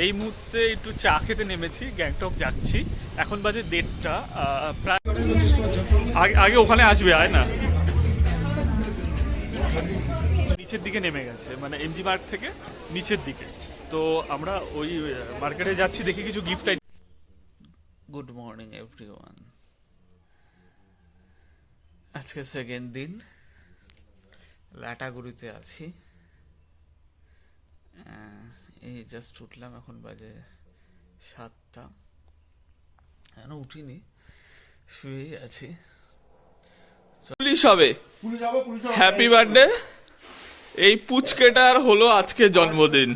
এই মুহূর্তে একটু চা খেতে নেমেছি, গ্যাংটক যাচ্ছি। এখন বাজে 1:30। প্রায় আগে ওখানে আসবে, আয় না। নিচের দিকে নেমে গেছে, মানে এমজি মার্গ থেকে নিচের দিকে। তো আমরা ওই মার্কেটে যাচ্ছি, দেখি কিছু গিফট। Good morning everyone. আজকে সেকেন্ড দিন, লাটাগুড়িতে আছি। এই জাস্ট উঠলাম, এখন বাজে 7টা। এখনো উঠিনি, শুয়েই আছি। পুলিশ হবে, হ্যাপি বার্থডে। এই পুচকেটার হলো আজকে জন্মদিন।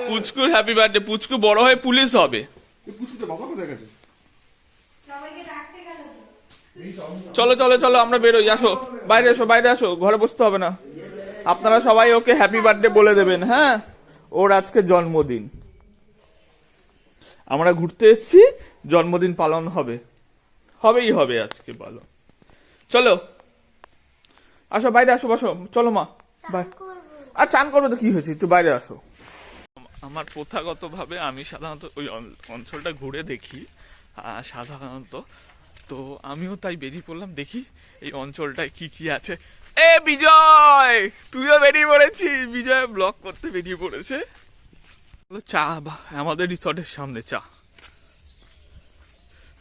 পুচকুর হ্যাপি বার্থডে। পুচকু বড় হয়ে পুলিশ হবে। চলো চলো চলো, আমরা বেরোই। আসো, বাইরে আসো, বাইরে আসো, ঘরে বসতে হবে না। আপনারা সবাই ওকে হ্যাপি বার্থডে বলে দেবেন। হ্যাঁ, ওর আজকে জন্মদিন। আমরা ঘুরতে এসেছি, জন্মদিন পালন হবে, হবেই হবে আজকে পালন। চলো আসো, বাইরে আসো, বসো। চলো মা, বাই। আর চান করবে তো কি হয়েছে, একটু বাইরে আসো। আমার প্রথাগতভাবে আমি সাধারণত ওই অঞ্চলটা ঘুরে দেখি সাধারণত। তো আমিও তাই বেরিয়ে পড়লাম, দেখি এই অঞ্চলটায় কি কি আছে। এ বিজয়, তুইও বেরিয়ে পড়েছিস। বিজয় ব্লগ করতে বেরিয়ে পড়েছে। চা, আমাদের রিসর্টের সামনে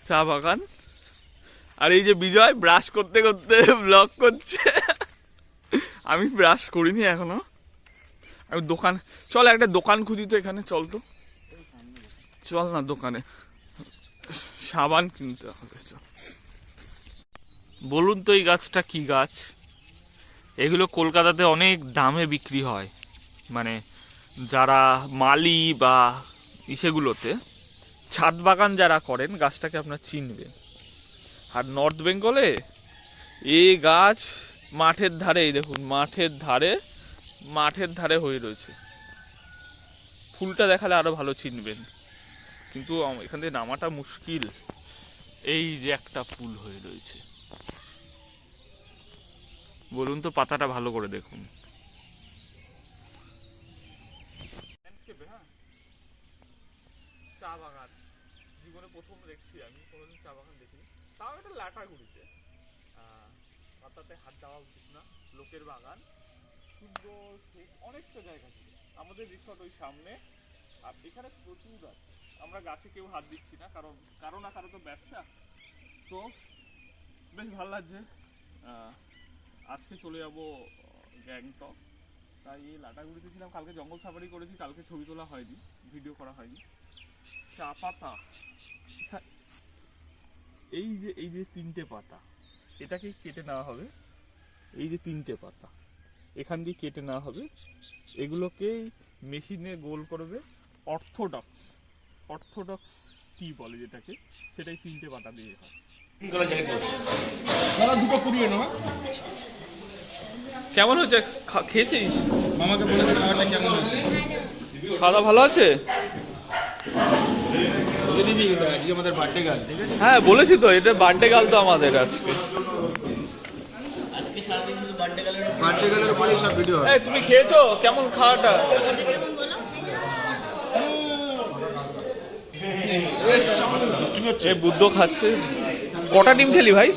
চা বাগান। আর এই যে বিজয় ব্রাশ করতে করতে ব্লগ করছে। আমি ব্রাশ করিনি এখনো। আমি দোকান, চল একটা দোকান খুঁজি তো এখানে। চল তো, চল না দোকানে, সাবান কিনতে হবে। বলুন তো এই গাছটা কি গাছ? এগুলো কলকাতাতে অনেক দামে বিক্রি হয়, মানে যারা মালি বা ইসেগুলোতে ছাদ বাগান যারা করেন, গাছটাকে আপনার চিনবেন। আর নর্থ বেঙ্গলে এই গাছ মাঠের ধারে, এই দেখুন মাঠের ধারে হয়ে রয়েছে। ফুলটা দেখালে আরো ভালো চিনবেন, কিন্তু এখান থেকে নামাটা মুশকিল। এই যে একটা ফুল হয়ে রয়েছে, বলুন তো পাতাটা ভালো করে দেখুন। চা বাগান জীবনে প্রথম দেখছি আমি, কোনোদিন চা বাগান দেখিনি, তাও এটা লাটাগুড়িতে। পাতাতে হাত দেওয়া উচিত না, লোকের বাগান। সুন্দর অনেকটা জায়গা ছিল। আমাদের রিসর্ট ওই সামনে, আর এখানে প্রচুর গাছ। আমরা গাছে কেউ হাত দিচ্ছি না, কারণ কারো না কারো তো ব্যবসা। তো বেশ ভালো লাগছে। আজকে চলে যাবো গ্যাংটক। তাই এই লাটাগুড়িতে ছিলাম, কালকে জঙ্গল সাফারি করেছি, কালকে ছবি তোলা হয়নি, ভিডিও করা হয়নি। চা পাতা, এই যে 3টে পাতা, এটাকে কেটে নেওয়া হবে। এই যে 3টে পাতা এখান দিয়ে কেটে নেওয়া হবে, এগুলোকে মেশিনে গোল করবে। অর্থোডক্স টি বলে যেটাকে, সেটাই 3টে পাতা দিয়ে হয়। কেমন হয়েছে? খেয়েছিস? মামাকে বলে দে খাবারটা কেমন হয়েছে। খাওয়া ভালো আছে? আমাদের বার্থডে গার্ল, ঠিক আছে? হ্যাঁ বলেছি তো, এটা বার্থডে গার্ল তো আমাদের আজকে। সারাদিন শুধু বার্থডে গার্লের উপরেই সব ভিডিও হয়। তুমি খেয়েছো? কেমন খাওয়াটা? বুদ্ধ খাচ্ছে। কটা ডিম খেলি ভাই?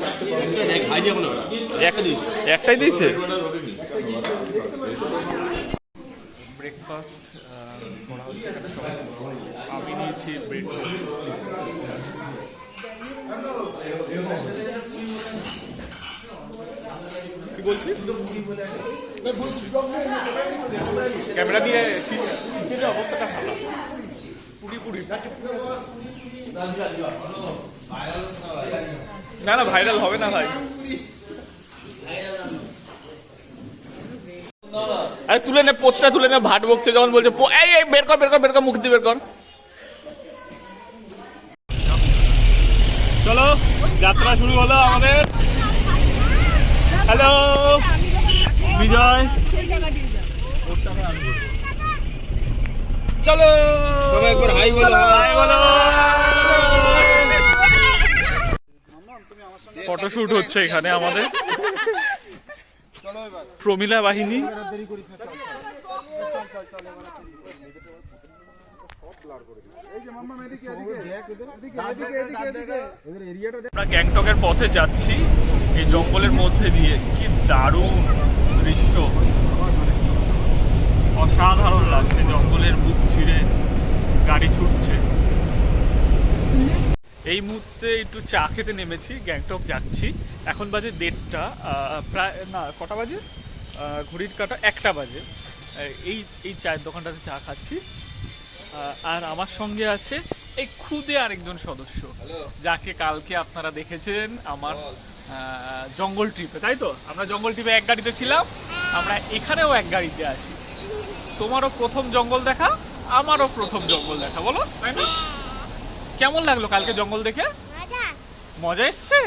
একটাই দিয়েছে। ব্রেকফাস্ট করা হচ্ছে, আমি নিয়েছি ব্রেকফাস্ট। কি বলছিস? ক্যামেরা দিয়ে অবস্থাটা ভালো, পুরি না ভাইরাল হবে না ভাই। আরে তুলে নে, পোস্টটা তুলে নে। ভাট বকছে যখন বলছে এই বের কর মুখ দিয়ে বের কর। চলো, যাত্রা শুরু হলো আমাদের। হ্যালো বিজয়, চলো সবাই একবার হাই বলো। ফটোশুট হচ্ছে এখানে আমাদের। প্রমিলা বাহিনী। আমরা গ্যাংটকের পথে যাচ্ছি এই জঙ্গলের মধ্যে দিয়ে। কি দারুণ দৃশ্য, অসাধারণ লাগছে। জঙ্গলের বুক ছিঁড়ে গাড়ি ছুটছে। এই মুহূর্তে একটু চা খেতে নেমেছি, গ্যাংটক যাচ্ছি। এখন বাজে 1:30, প্রায় না কটা বাজে, ঘড়ির কাঁটা 1টা বাজে। এই চায়ের দোকানটাতে চা খাচ্ছি। আর আমার সঙ্গে আছে এই খুদে আরেকজন সদস্য, যাকে কালকে আপনারা দেখেছেন আমার জঙ্গল ট্রিপে, তাই তো? আমরা জঙ্গল ট্রিপে এক গাড়িতে ছিলাম, আমরা এখানেও এক গাড়িতে আছি। তোমারও প্রথম জঙ্গল দেখা, আমারও প্রথম জঙ্গল দেখা, বলো তাই না? কেমন লাগলো কালকে জঙ্গল দেখে? মজা এসছে?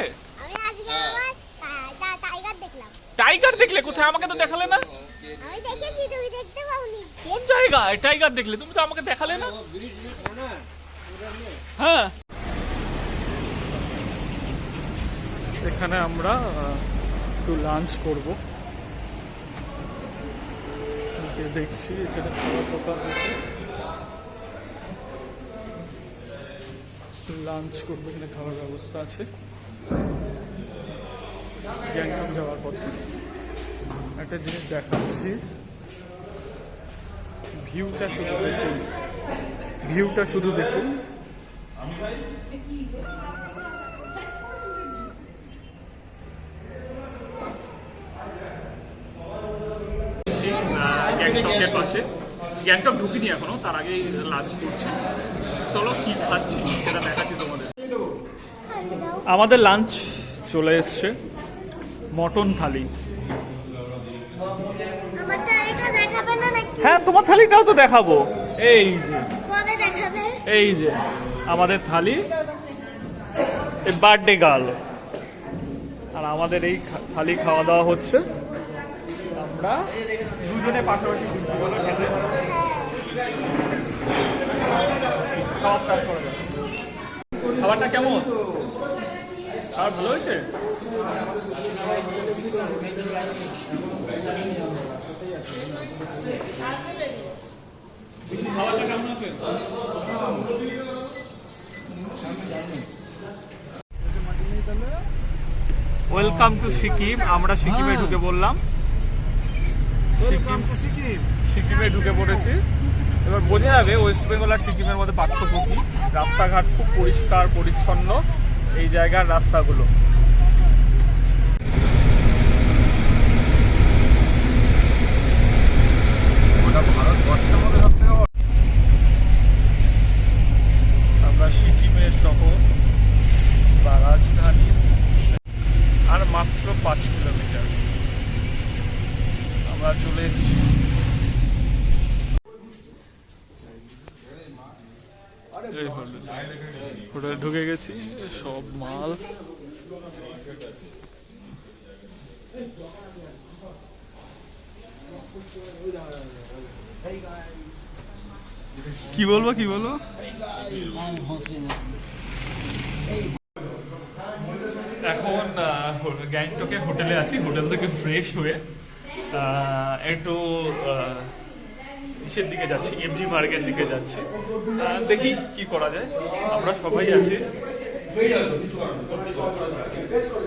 টাইগার দেখলে? কোথায়? আমাকে তো দেখালে না। কোন জায়গায় টাইগার দেখলে? তুমি তো আমাকে দেখালে না। হ্যাঁ, এখানে আমরা একটু লাঞ্চ করব। দেখছি এখানে খাবার দোকান আছে, লাঞ্চ করবো। এখানে খাবার ব্যবস্থা আছে। গ্যাংটক যাওয়ার পথে একটা জিনিস দেখাচ্ছি, ভিউটা শুধু দেখুন, ভিউটা শুধু দেখুন। গ্যাংটকের পাশে, গ্যাংটক ঢুকিনি এখনো, তার আগেই লাঞ্চ করছি। চলো কি খাচ্ছি সেটা দেখাচ্ছি তোমাদের। আমাদের লাঞ্চ চলে এসছে, মটন থালি। হ্যাঁ, তোমার থালিটাও তো দেখাবো। এই যে, এই যে আমাদের থালি, বার্থডে গার্ল। আর আমাদের এই থালি খাওয়া দাওয়া হচ্ছে। আমরা দুজনে পাশাপাশি খাবারটা কেমন? খাবার ভালো হয়েছে? খাবারটা কেমন আছে? Welcome to Sikkim. আমরা সিকিমে ঢুকে পড়লাম। সিকিমে ঢুকে পড়েছি। এবার বোঝা যাবে ওয়েস্ট বেঙ্গল আর সিকিমের মধ্যে পার্থক্য কি। রাস্তাঘাট খুব পরিষ্কার পরিচ্ছন্ন এই জায়গার রাস্তাগুলো। আমরা সিকিমের শহর বা রাজধানী আর মাত্র 5 কিলোমিটার আমরা চলে এসেছি। হোটেলে ঢুকে গেছি, সব মাল। কি বলবো কি বলবো? এখন গ্যাংটকে হোটেলে আছি। হোটেল থেকে ফ্রেশ হয়ে একটু ইসের দিকে যাচ্ছি, এমজি মার্গের দিকে যাচ্ছি। দেখি কি করা যায়। আমরা সবাই আছি।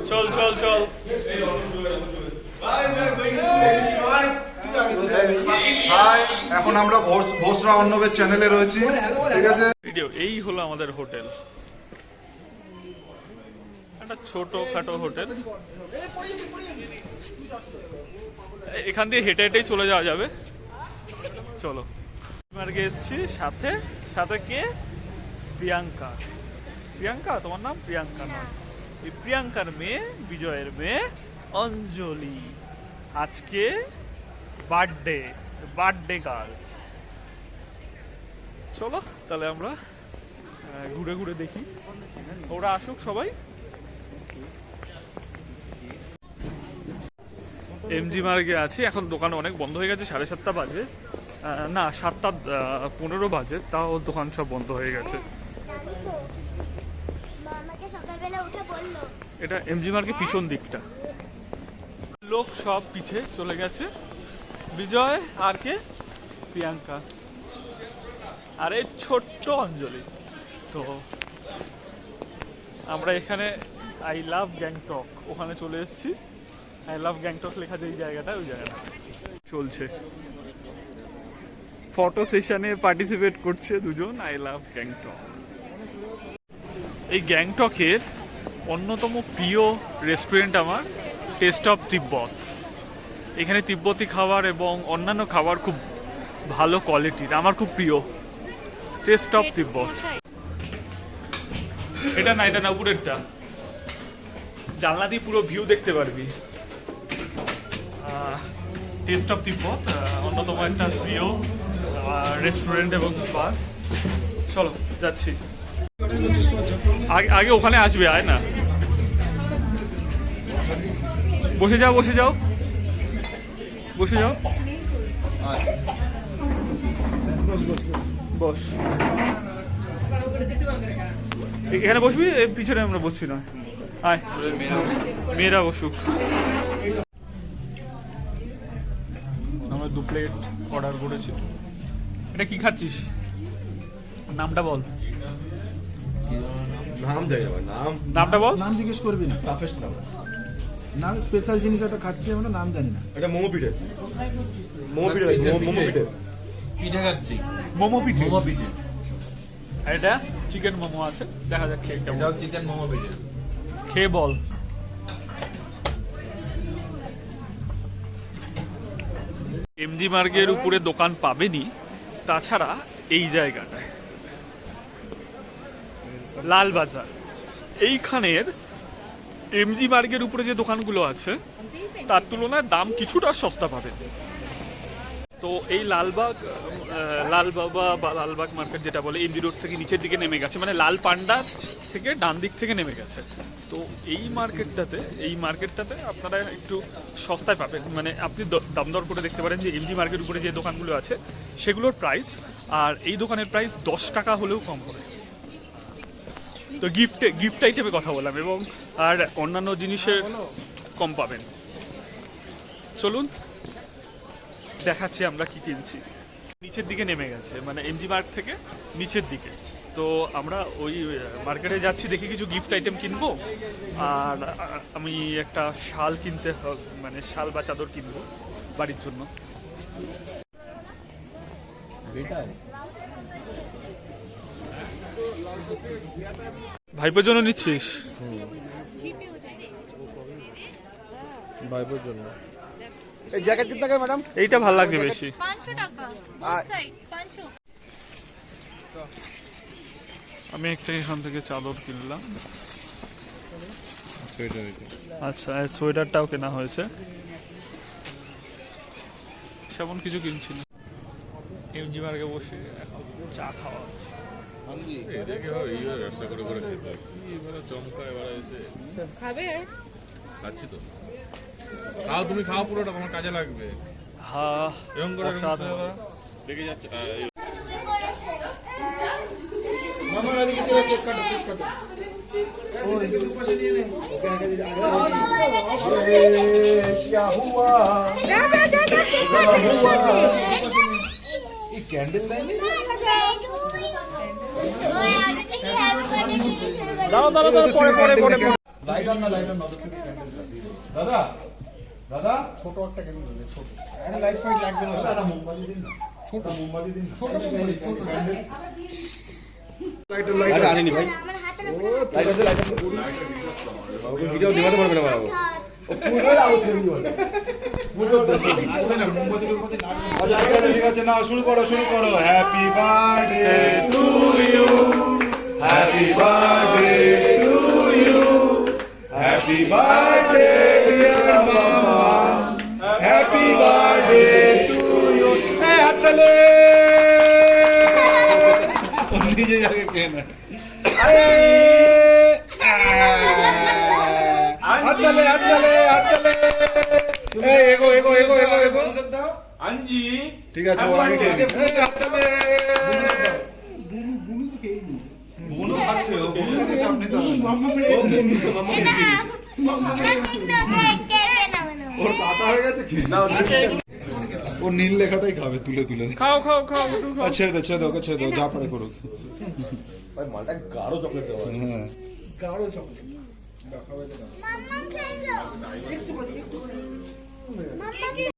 চল চল চল। এখন আমরা ভোসরা অর্ণবের চ্যানেলে রয়েছি, ঠিক আছে? ভিডিও এই হলো আমাদের হোটেল, একটা ছোট খাটো হোটেল। এখান দিয়ে হেঁটে হেঁটেই চলে যাওয়া যাবে। চলো, মার্গে এসছি। সাথে সাথে কে? প্রিয়াঙ্কা। প্রিয়াঙ্কা তোমার নাম? প্রিয়াঙ্কা না, এই প্রিয়াঙ্কার মেয়ে, বিজয়ের মেয়ে অঞ্জলি। আজকে বার্থডে, বার্থডে গার্ল। চলো তাহলে আমরা ঘুরে ঘুরে দেখি। ওরা আসুক সবাই। এমজি মার্গে আছি এখন। দোকান অনেক বন্ধ হয়ে গেছে। 7:30 বাজে, না 7:15 বাজে, তাও দোকান সব বন্ধ হয়ে গেছে। এটা এমজি মার্গের পিছন দিকটা। লোক সব পিছে চলে গেছে। বিজয় আর কে? প্রিয়াঙ্কা। আর এই ছোট্ট অঞ্জলি। তো আমরা এখানে আই লাভ গ্যাংটক ওখানে চলে এসেছি। আই লাভ গ্যাংটক লেখা যে জায়গাটা, ওই জায়গাটা চলছে। ফটো সেশনে পার্টিসিপেট করছে দুজন। I love Gangtok. এই গ্যাংটকের অন্যতম প্রিয় রেস্টুরেন্ট আমার টেস্ট অফ তিব্বত। এখানে তিব্বতি খাবার এবং অন্যান্য খাবার খুব ভালো কোয়ালিটির, আমার খুব প্রিয় টেস্ট অফ তিব্বত। এটা না, এটা না, উপরেরটা। জানলা দিয়ে পুরো ভিউ দেখতে পারবি। টেস্ট অফ তিব্বত অন্যতম একটা প্রিয় রেস্টুরেন্ট এবং বার। চলো যাচ্ছি। আগে ওখানে আসবে, আয় না, বসে যাও বসে যাও বসে যাও, বস। এখানে বসবি, পিছনে আমরা বসছি না। আয়, মেয়েরা বসুক। আমরা 2 প্লেট অর্ডার করেছি। এটা কি খাচ্ছিস? নামটা বল। নাম জানি না, নামটা বল। নাম জিজ্ঞেস করবি না, টাফেস্ট নাম। নাম স্পেশাল জিনিস একটা খাচ্ছি আমরা, নাম জানি না। এটা মোমো পিঠে। মোমো পিঠে, মোমো পিঠে। পিঠে খাচ্ছি, মোমো পিঠে। মোমো পিঠে। আর এটা চিকেন মোমো আছে, দেখা যাক খেয়ে কেমন। এটাও চিকেন মোমো পিঠে। খেয়ে বল। এমজি মার্গের উপরে দোকান পাবেনি, তাছাড়া এই জায়গাটায় লালবাজার, এইখানের এমজি মার্গের উপরে যে দোকানগুলো আছে তার তুলনায় দাম কিছুটা সস্তা পাবেন। তো এই লালবাগ বা লালবাগ মার্কেট যেটা বলে, এমজি রোড থেকে নিচের দিকে নেমে গেছে, মানে লাল পান্ডা থেকে ডান দিক থেকে নেমে গেছে। তো এই মার্কেটটাতে আপনারা একটু সস্তায় পাবেন। মানে আপনি দাম দর করে দেখতে পারেন যে এমজি মার্কেট উপরে যে দোকানগুলো আছে সেগুলোর প্রাইস আর এই দোকানের প্রাইস 10 টাকা হলেও কম হবে। তো গিফট আইটেমে কথা বললাম, এবং আর অন্যান্য জিনিসের কম পাবেন। চলুন দেখাচ্ছি আমরা কি কিনছি। নিচের দিকে নেমে গেছে, মানে এমজি মার্ট থেকে নিচের দিকে। তো আমরা ওই মার্কেটে যাচ্ছি, দেখি কিছু গিফট আইটেম কিনবো। আর আমি একটা শাল কিনতে হবে, মানে শাল বা চাদর কিনবো বাড়ির জন্য। ভাইপোর জন্য নিচ্ছিস? ভাইপোর জন্য। এই জ্যাকেট কিতনা কা ম্যাডাম? এইটা ভালো লাগবে বেশি। 500 টাকা বোথ সাইড 500। আমি একটা এখান থেকে চাদর কিনলাম। আচ্ছা, সোয়েটারটাও কেনা হয়েছে। সেমন কিছু কিনছি না। এমজি মার্গে বসে এখন চা খাওয়া হচ্ছে। এদেরকে ভাবে এইভাবে ব্যবসা করে করে খেতে হয়। এবারে চমকা এবারে এসে খাবে? খাচ্ছি তো। খাও, তুমি খাও, পুরোটা তোমার কাজে লাগবে। হ্যাঁ, এরকম করে অসাধারণ। লেগে যাচ্ছে। মামা আগে চলো, কেক কাটো, কেক কাটো। क्या हुआ ये कैंडल लाइट দাঁড়াও পরে लाइट ऑन ना दादा दादा ছোট একটা ক্যান্ডেল দিন, ছোট। আরে লাইট ফাইট লাগবে না, সারা মোমবাতি দিন না, ছোট মোমবাতি দিন, ছোট মোমবাতি, ছোট ক্যান্ডেল। লাইট আনিনি ভাই। লাইট আছে, লাইট আছে। বাবু ভিডিও দিতে পারবে না বাবু। ও পুরো আলো ছেড়ে দিও। পুরো দেশে আছে না, মোমবাতির উপরে লাগবে। আচ্ছা ঠিক আছে, না শুরু করো happy birthday to you, happy birthday to you, happy birthday dear মামা, হ্যাপি বার্থডে টু ইউ। এই হাততালি নিজে যাকে কেন হাততালি হাততালি হাততালি। এই এগো এগো এগো এগো এগো আঞ্জি ঠিক আছে, ও আগে খেয়ে নিই। এই হাততালি। বুনু খাচ্ছে, ও বুনু খাচ্ছে, আপনি তো ওর পাতা হয়ে গেছে, খেয়ে নাও। ও নীল লেখাটাই খাবে তুলে তুলে। খাও খাও খাও একটু খাও। ছেড়ে দে ওকে ছেড়ে দে, ও যা পারে করুক। ভাই মালটা গাঢ় চকলেট দেওয়া আছে। হ্যাঁ গাঢ় চকলেট মাম্মা খেলো। একটু করে